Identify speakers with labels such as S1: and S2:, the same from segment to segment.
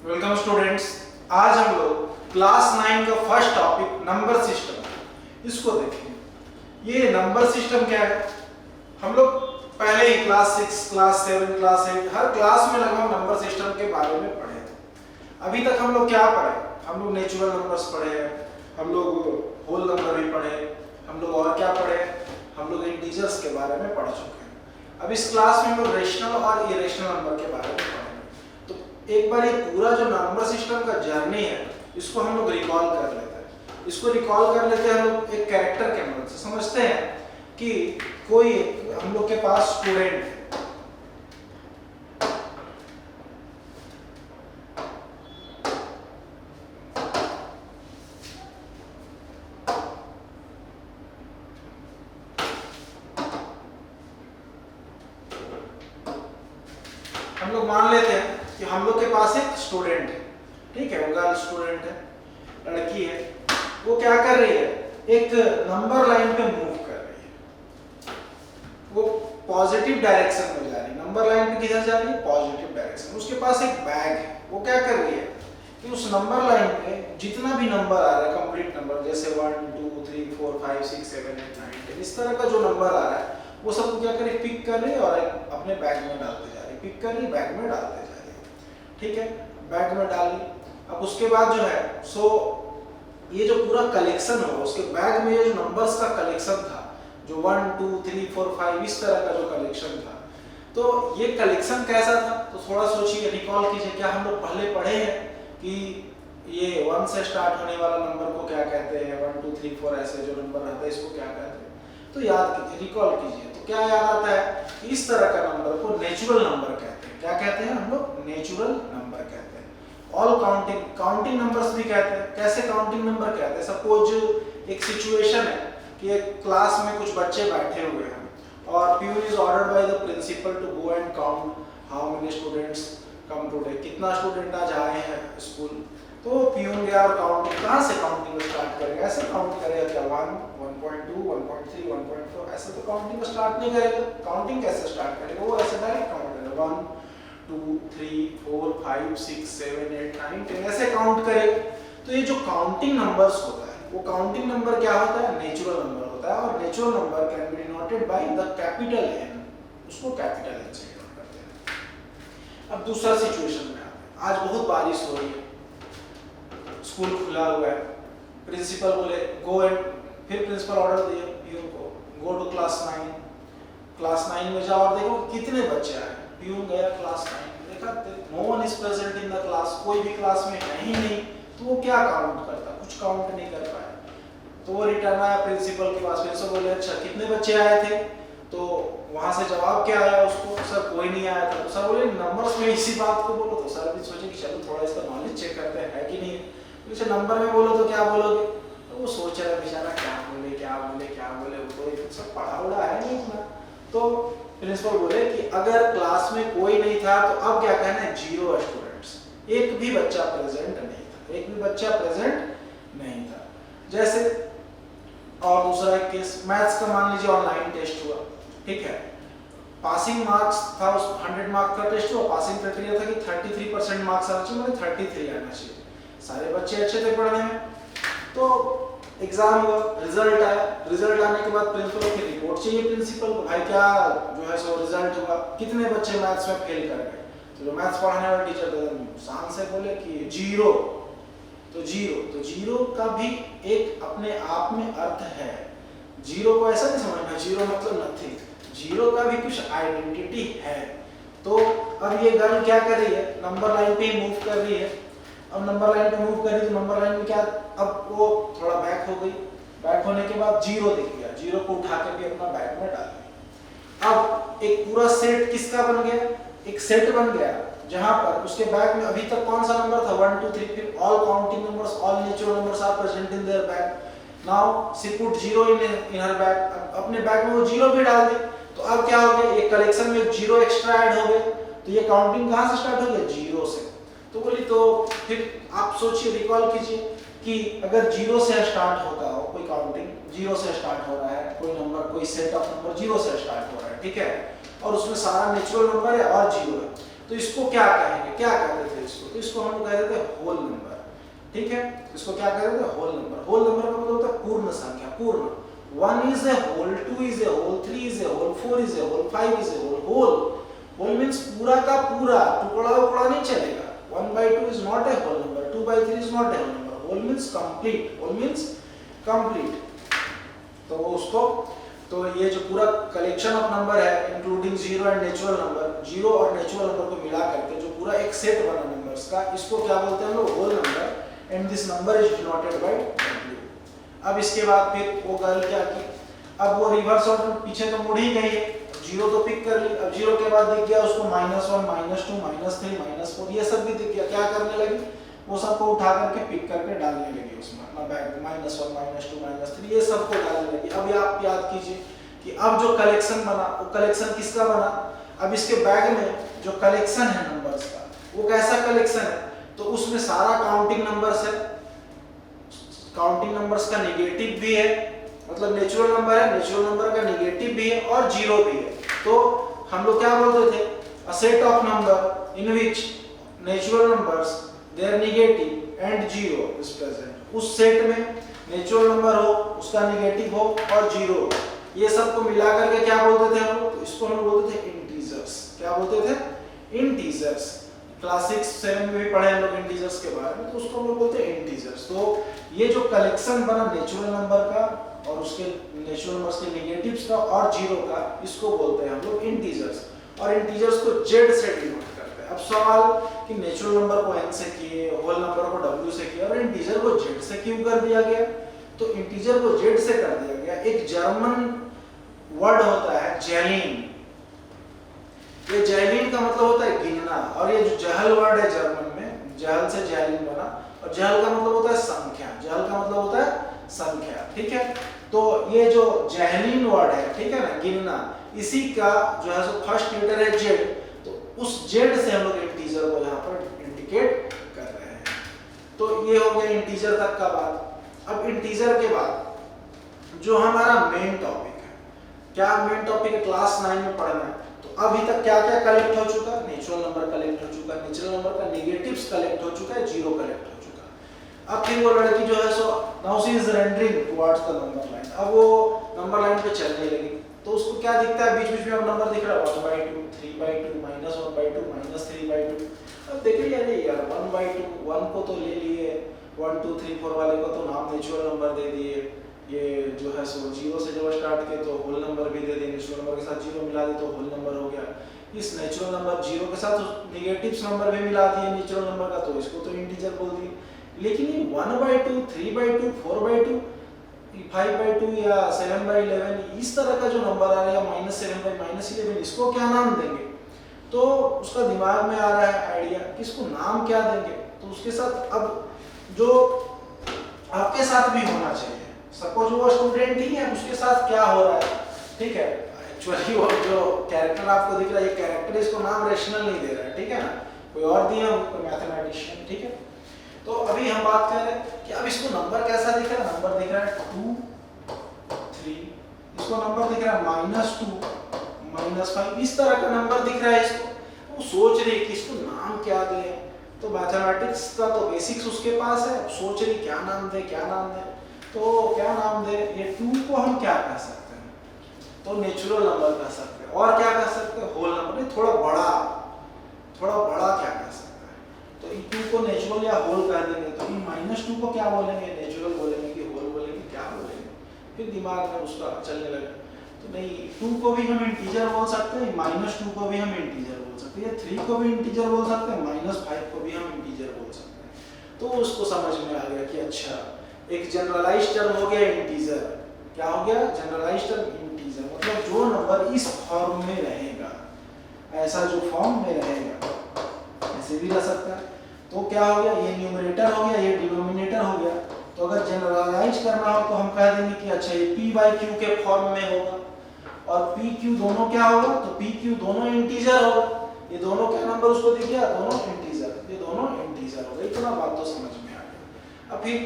S1: Welcome students. आज हम लोग क्लास 9 का फर्स्ट टॉपिक नंबर सिस्टम इसको देखेंगे। ये नंबर सिस्टम क्या है? हम लोग पहले ही क्लास 6, क्लास 7, क्लास 8 हर क्लास में लगभग नंबर सिस्टम के बारे में पढ़े थे। अभी तक हम लोग क्या पढ़े? हम लोग नेचुरल नंबर्स पढ़े, हम लोग होल नंबर भी पढ़े, हम लोग और क्या पढ़े? हम लोग इंटीजर्स के बारे में पढ़ चुके हैं। अब इस क्लास में हम लोग रेशनल और इरेशनल नंबर के बारे में पढ़ेंगे। तो एक बार ये पूरा जो नंबर सिस्टम का जर्नी है इसको हम लोग रिकॉल कर लेते हैं। इसको रिकॉल कर लेते हैं हम लोग एक कैरेक्टर के मदद से। समझते हैं कि कोई हम लोग के पास स्टूडेंट है, हम लोग मान लेते हैं कि हम लोग के पास एक स्टूडेंट है, ठीक है, वो गर्ल स्टूडेंट है, लड़की है। वो क्या कर रही है? एक नंबर लाइन पे मूव कर रही है। वो पॉजिटिव डायरेक्शन में जा रही है। नंबर लाइन पे किधर जा रही है? Positive direction. उसके पास एक बैग है। वो क्या कर रही है कि उस नंबर लाइन पे जितना भी नंबर आ रहा है, कंप्लीट नंबर, जैसे 1 2 3 4 5 6 7 8 9 10, इस तरह का जो नंबर आ रहा है वो सब क्या कर रही है? पिक कर रही है और अपने बैग में डालते जा रही है। पिक कर रही है, बैग में डालते जा रही है, ठीक है, बैग में डाल ली। अब उसके बाद जो है ये जो पूरा कलेक्शन होगा, उसके बैग में ये जो नंबर्स का कलेक्शन था, जो 1 2 3 4 5 इस तरह का जो कलेक्शन था, तो ये कलेक्शन कैसा था? तो थोड़ा सोचिए, रिकॉल कीजिए। क्या हम लोग पहले पढ़े हैं कि ये 1 से स्टार्ट होने वाला नंबर को क्या कहते हैं? 1 2 3 4 ऐसे जो नंबर रहता है इसको क्या कहते हैं? तो याद कीजिए, रिकॉल कीजिए। तो क्या याद आता है? इस तरह का नंबर को नेचुरल नंबर कहते हैं। क्या कहते हैं हम लोग? नेचुरल नंबर कहते हैं। ऑल काउंटिंग नंबर्स भी कहते हैं। कैसे काउंटिंग नंबर कहते हैं? सपोज एक सिचुएशन है कि एक क्लास में कुछ बच्चे बैठे हुए हैं और peon is ordered by the principal to go and count how many students come today. कितना स्टूडेंट आज आए हैं स्कूल? तो प्यून गया और काउंटिंग, कहाँ से काउंटिंग स्टार्ट करेगा? ऐसे काउंट करेगा क्या? 1 1.2 1.3 1.4 ऐसे तो काउंटिंग स्टार्ट नहीं करेगा। काउंटिंग कैसे स्टार्ट करेगा? वो ऐसे डायरेक्ट काउंट करेगा 1 2 3 4 5 6 7 8 9 10 ऐसे काउंट करेगा। तो ये जो काउंटिंग नंबर्स होता है, वो काउंटिंग नंबर क्या होता है? नेचुरल नंबर होता है। और natural number can be denoted by the capital N. उसको कैपिटल एन से डिनोट करते हैं। अब दूसरा सिचुएशन में आते हैं। आज बहुत बारिश हो रही है, स्कूल खुला हुआ है, प्रिंसिपल बोले गो एंड, फिर प्रिंसिपल ऑर्डर दिया पियून को, गो टू क्लास 9। क्लास 9 में जाओ और देखो कितने बच्चे आए। पियून गया क्लास 9, देखा no one is present in the class, कोई भी क्लास में है ही नहीं। तो वो क्या काउंट करता? कुछ काउंट नहीं कर पाया। तो वो रिटर्न आया प्रिंसिपल के पास। प्रिंसिपल बोले अच्छा कितने बच्चे आए थे? तो वहां से जवाब क्या आया उसको? सर कोई नहीं आया था। तो सर बोले नंबर्स में इसी बात को बोलो। तो सर भी सोचे कि चलो थोड़ा इसका नॉलेज चेक करते हैं है कि नहीं। तो नंबर में बोलो तो क्या बोलोगे? तो वो सोच रहा है बेचारा क्या बोले क्या बोले क्या बोले, वो सब पढ़ा उड़ा है नहीं इतना। तो प्रिंसिपल बोले कि अगर क्लास में कोई नहीं था तो अब क्या कहना है? 0 स्टूडेंट्स, एक भी बच्चा प्रेजेंट नहीं था, एक भी बच्चा प्रेजेंट नहीं था। जैसे और दूसरा एक केस, मैथ्स का मान लीजिए ऑनलाइन टेस्ट हुआ, ठीक है, पासिंग मार्क्स था, उस 100 मार्क्स का टेस्ट हुआ। पासिंग क्राइटेरिया था कि 33% मार्क्स आना चाहिए, मतलब 33 आना चाहिए। सारे बच्चे अच्छे थे पढ़ने में। तो एग्जाम हुआ, रिजल्ट आया। रिजल्ट आने के बाद प्रिंसिपल की रिपोर्ट चाहिए प्रिंसिपल को, भाई क्या जो है सो रिजल्ट हुआ, कितने बच्चे मैथ्स में फेल कर गए। तो जो मैथ्स पढ़ाने वाले टीचर शान से बोले कि 0। तो 0 का भी एक अपने आप में अर्थ है। 0 को ऐसा नहीं समझना 0 मतलब नथिंग, 0 का भी कुछ आइडेंटिटी है। तो अब ये गर्ल क्या कर रही है? नंबर लाइन पे ही मूव कर रही है। अब नंबर लाइन पे मूव कर रही तो नंबर लाइन में क्या, अब वो थोड़ा बैक हो गई। बैक होने के बाद 0 दिख गया, 0 को उठा के भी अपना बैग में डाल दिया। अब एक पूरा सेट किसका बन गया? एक सेट बन गया जहां पर उसके बैग में अभी तक कौन सा नंबर था? 1 2 3 फिर all counting numbers, all natural numbers are present in their bag. Now she put 0 in her bag. अपने बैग में वो 0 भी डाल दी। तो अब क्या हो गया? एक कलेक्शन में 0 एक्स्ट्रा ऐड हो गए। तो ये काउंटिंग कहां से स्टार्ट हो गया? 0 से। तो बोली तो फिर आप सोचिए, रिकॉल कीजिए कि अगर 0 से स्टार्ट होता हो कोई काउंटिंग, 0 से स्टार्ट हो रहा है कोई नंबर, कोई सेट ऑफ नंबर 0 से स्टार्ट हो रहा है, ठीक है, और उसमें सारा नेचुरल नंबर है और 0 है। तो इसको क्या कहेंगे, क्या कहते थे इसको, तो इसको हम कहते थे होल नंबर, ठीक है। इसको क्या कहते थे, होल नंबर। होल नंबर का मतलब होता है पूर्ण संख्या, पूर्ण। 1 is a whole, 2 is a whole, 3 is a whole, 4 is a whole, 5 is a whole। Whole, whole means पूरा का पूरा, टुकड़ा टुकड़ा नहीं चलेगा। 1/2 is not a whole number, 2/3 is not a whole number। Whole means complete, whole means complete. तो वो उसको, तो ये जो पूरा कलेक्शन ऑफ नंबर है including zero and natural number, zero और नेचुरल नंबर को मिला करके जो पूरा एक सेट बना नंबर्स का, इसको क्या बोलते हैं हम लोग, whole number. And this number is denoted by W। अब इसके बाद फिर वो गर्ल क्या की, अब वो रिवर्स ऑर्डर पीछे तो मुड़ ही गई है, जीरो तो पिक कर ली। अब जीरो के बाद दिख गया उसको -1, -2, -3, -4 ये सब भी दिख गया। क्या करने लगी, वो सबको उठा करके पिक करके डालने लगी उसमें अपना बैग में, -1, -2, -3 ये सबको डालने लगी। अब आप याद कीजिए कि अब जो कलेक्शन बना, वो कलेक्शन किसका बना, अब इसके बैग में जो कलेक्शन है नंबर्स का, वो कैसा कलेक्शन है, तो उसमें सारा काउंटिंग नंबर्स है। काउंटिंग नंबर्स का नेगेटिव भी है, मतलब नेचुरल नंबर है, नेचुरल नंबर का नेगेटिव भी है और जीरो भी है। तो हम लोग क्या बोलते थे, a set of number in which natural numbers their negative and zero is present. उस सेट में नेचुरल नंबर हो, उसका नेगेटिव हो और जीरो हो, ये सबको मिला करके क्या बोलते थे हम लोग, तो इसको हम बोलते थे इंटीजर्स। क्या बोलते थे, इंटीजर्स। क्लास 6-7 में भी पढ़े हम लोग इंटीजर्स के बारे में, तो उसको हम लोग बोलते हैं इंटीजर्स। तो ये जो कलेक्शन बना नेचुरल नंबर का और उसके नेचुरल नंबर्स के नेगेटिव्स का और जीरो का, इसको बोलते हैं हम लोग इंटीजर्स। और इंटीजर्स को जेड से डिनोट करते हैं। अब सवाल कि नेचुरल नंबर को n से किए, होल नंबर को w से किया और इंटीजर को z से क्यों कर दिया गया, तो इंटीजर को z से कर दिया गया। एक जर्मन वर्ड होता है जैलिन, ये जैलिन का मतलब होता है गिनना, और ये जो जहल वर्ड है जर्मन में, जहल से जैलिन बना, और जहल का मतलब होता है संख्या, जहल का मतलब होता है संख्या, ठीक है। तो ये जो जहलीन वर्ड है, ठीक है ना, गिनना, इसी का जो है सो फर्स्ट लेटर है जेड, तो उस जेड से हम लोग इंटीजर को यहाँ पर इंडिकेट कर रहे हैं। तो ये हो गया इंटीजर तक का बात। अब इंटीजर के बाद जो हमारा मेन टॉपिक है, क्या मेन टॉपिक है, क्लास 9 में पढ़ना है। तो अभी तक क्या क्या कलेक्ट हो चुका, नेचुरल नंबर कलेक्ट हो चुका, नेचुरल नंबर का नेगेटिव्स कलेक्ट हो चुका है, जीरो कलेक्ट हो चुका। अब फिर वो लड़की जो है so now she is rendering towards the number line, अब वो नंबर लाइन पे चलने लगी, तो उसको क्या दिखता है, बीच बीच में अब नंबर दिख रहा है 1/2, 3/2, -1/2, -3/2। अब देखिए अरे यार 1/2, 1 को तो ले लिए, 1 2 3 4 वाले को तो नाम नेचुरल नंबर दे दिए, ये जो है सो जीरो से जब स्टार्ट किए तो होल नंबर भी दे दिए, नेचुरल नंबर के साथ जीरो मिला दिए तो होल नंबर हो गया। इस नेचुरल नंबर जीरो के साथ नेगेटिव्स नंबर भी मिला दिए नेचुरल नंबर का, तो इसको तो इंटीजर बोल दिए। लेकिन ये 1/2, 3/2, 4/2, 5/2 या 7/11 इस तरह का जो नंबर आ रहा है, -7 -11, इसको क्या नाम देंगे, तो उसका दिमाग में आ रहा है आइडिया कि इसको नाम क्या देंगे। तो उसके साथ अब जो आपके साथ भी होना चाहिए, सपोज वो स्टूडेंट ही है, उसके साथ क्या हो रहा है, ठीक है, एक्चुअली वो जो कैरेक्टर आपको दिख रहा है, ये कैरेक्टर इसको नाम रेशनल नहीं दे रहा है, ठीक है ना, कोई और दिया कोई मैथमेटिशियन, ठीक है। तो अभी हम बात कर रहे हैं कि अब इसको नंबर कैसा दिख रहा है, नंबर दिख रहा है 2 3, इसको नंबर दिख रहा है -2 -5, इस तरह का नंबर दिख रहा है इसको। वो सोच रही है कि इसको नाम क्या दे, तो मैथमेटिक्स का तो बेसिक्स उसके पास है, सोच रही क्या नाम दे, क्या नाम दे, तो क्या नाम दे, ये 2 को हम क्या कह सकते हैं, तो नेचुरल नंबर कह सकते हैं, और क्या कह सकते हैं, होल नंबर, नहीं थोड़ा बड़ा क्या कह सकते हैं, तो इन 2 को नेचुरल या होल कह देंगे, तो इन -2 को क्या बोलेंगे, नेचुरल बोलेंगे कि होल बोलेंगे, क्या बोलेंगे, फिर दिमाग में उसका चलने लगा। तो नहीं, 2 को भी हम इंटीजर बोल सकते हैं, -2 को भी हम इंटीजर बोल सकते हैं, 3 को भी इंटीजर बोल सकते हैं, -5 को भी हम इंटीजर बोल सकते हैं। तो उसको समझ में आ गया कि अच्छा एक जनरलाइज्ड टर्म हो गया इंटीजर, क्या हो गया, जनरलाइज्ड टर्म इंटीजर, मतलब जो नंबर इस फॉर्म में रहेगा, ऐसा जो फॉर्म में रहेगा, ऐसे भी रह सकता है। तो क्या हो गया, ये न्यूमरेटर हो गया, ये डिनोमिनेटर हो गया। तो अगर जनरलाइज करना हो तो हम कह देंगे कि अच्छा ये p/q के फॉर्म में होगा, और pq दोनों क्या होगा, तो pq दोनों इंटीजर होगा, ये दोनों क्या नंबर उसको दिख गया, दोनों इंटीजर, ये दोनों इंटीजर हो गए। इतना बात तो समझ में आ गया। अब फिर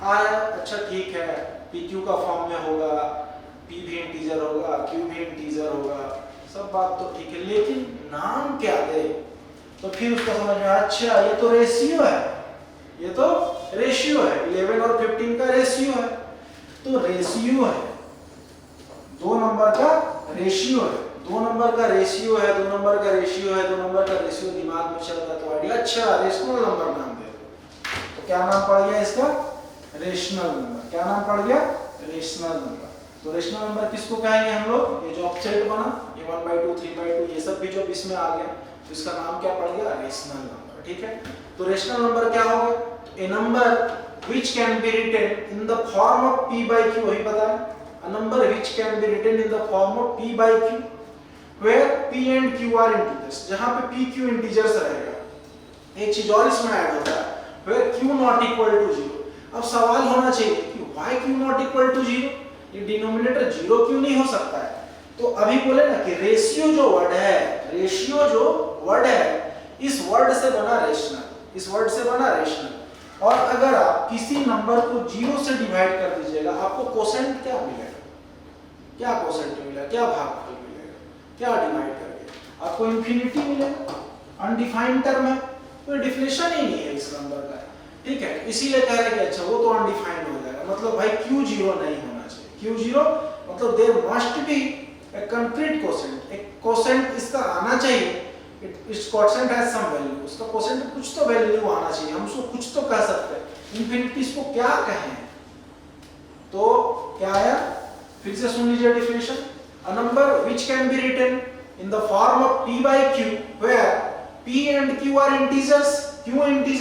S1: आया, अच्छा ठीक है, pq का फॉर्म में होगा, p भी इंटीजर होगा, q भी इंटीजर होगा, सब बात तो ठीक है, लेकिन नाम क्या दे, तो फिर उसको समझ में अच्छा ये तो रेशियो है, ये तो रेशियो है, 11 और 15 का रेशियो है। तो रेशियो है, दो नंबर का रेशियो है, दो नंबर का रेशियो है, दो नंबर का रेशियो है, दो नंबर का रेशियो दिमाग में चल रहा है तो आइडिया अच्छा रेशनल नंबर नाम दे दो। तो क्या नाम पड़ गया इसका? Rational number. क्या नाम पड़ गया? Rational number. तो रेशनल नंबर किसको कहेंगे हम लोग? ये जो ऑफसेट बना, ये 1/2, 3/2, ये सब भी जो इसमें आ गया, तो इसका नाम क्या पड़ गया? Rational number. ठीक है, तो रेशनल नंबर क्या हो गया? ए number which can be written in the form of p by q, वही पता है, a number which can be written in the form of p by q where p and q are integers, जहां पे p q integers रहेगा। एक चीज और इसमें ऐड होता है, where q not equal to 0। अब सवाल होना चाहिए कि why q not equal to 0, ये डिनोमिनेटर 0 क्यों नहीं हो सकता है? तो अभी बोले ना कि रेशियो जो वर्ड है, रेशियो जो वर्ड है, इस वर्ड से बना रेशनल, इस वर्ड से बना रेशनल। और अगर आप किसी नंबर को 0 से डिवाइड कर दीजिएगा, आपको कोसेंट क्या मिलेगा? क्या कोसेंट मिलेगा? क्या भागफल मिलेगा? क्या डिवाइड करके? आपको इंफिनिटी मिलेगा, अनडिफाइंड टर्म है, कोई डिफिनेशन ही नहीं है इस नंबर का। ठीक है, इसीलिए कह रहे हैं कि अच्छा वो तो अनडिफाइंड हो जाएगा, मतलब भाई q 0 नहीं होना चाहिए। q 0 मतलब there must be a concrete quotient, एक कोसेंट इसका आना चाहिए। It's quotient has some value, उसका कोसेंट कुछ तो वैल्यू आना चाहिए, हम उसको कुछ तो कह सकते हैं। इंफिनिटी इसको क्या कहें? तो क्या आया? फिर से सुन लीजिए definition, a number which can be written in the form of p by q where p and q are integers, q integer